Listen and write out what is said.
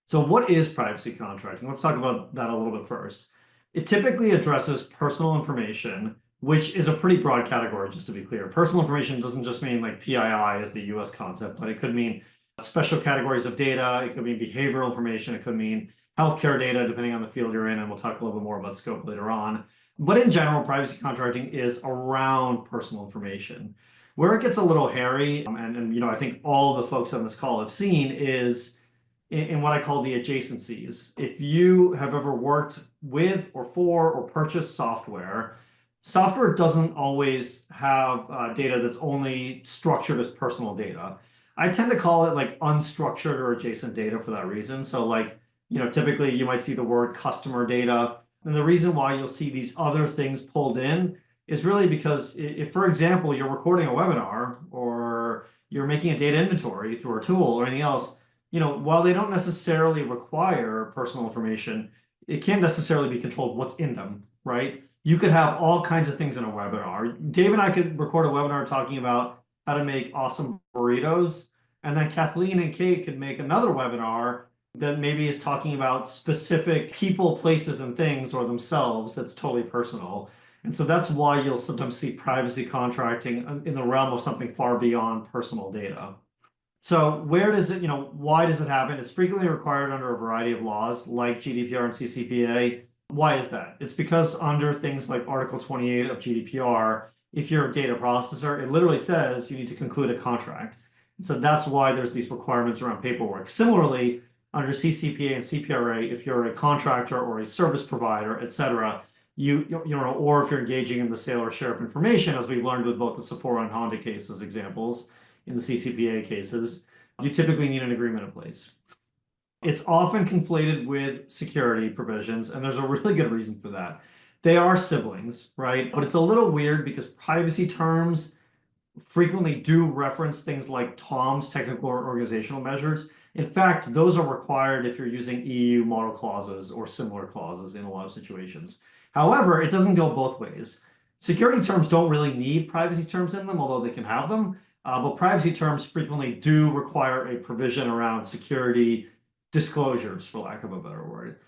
So what is privacy contracting? Let's talk about that a little bit first. It typically addresses personal information, which is a pretty broad category, just to be clear. Personal information doesn't just mean like PII as the US concept, but it could mean special categories of data. It could mean behavioral information. It could mean healthcare data, depending on the field you're in. And we'll talk a little bit more about scope later on. But in general, privacy contracting is around personal information. Where it gets a little hairy, and I think all the folks on this call have seen is in what I call the adjacencies. If you have ever worked with or for or purchased software, software doesn't always have data that's only structured as personal data. I tend to call it like unstructured or adjacent data for that reason. So like, typically you might see the word customer data. And the reason why you'll see these other things pulled in is really because if, for example, you're recording a webinar or you're making a data inventory through a tool or anything else, while they don't necessarily require personal information, it can't necessarily be controlled what's in them, right? You could have all kinds of things in a webinar. Dave and I could record a webinar talking about how to make awesome burritos, and then Kathleen and Kate could make another webinar that maybe is talking about specific people, places, and things or themselves that's totally personal. And so that's why you'll sometimes see privacy contracting in the realm of something far beyond personal data. So where does it, why does it happen? It's frequently required under a variety of laws like GDPR and CCPA. Why is that? It's because under things like Article 28 of GDPR, if you're a data processor, it literally says you need to conclude a contract. And so that's why there's these requirements around paperwork. Similarly, under CCPA and CPRA, if you're a contractor or a service provider, et cetera, or if you're engaging in the sale or share of information, as we've learned with both the Sephora and Honda cases examples, in the CCPA cases, you typically need an agreement in place. It's often conflated with security provisions, and there's a really good reason for that. They are siblings, right? But it's a little weird because privacy terms frequently do reference things like TOMS, technical or organizational measures. In fact, those are required if you're using EU model clauses or similar clauses in a lot of situations. However, it doesn't go both ways. Security terms don't really need privacy terms in them, although they can have them. But privacy terms frequently do require a provision around security disclosures, for lack of a better word.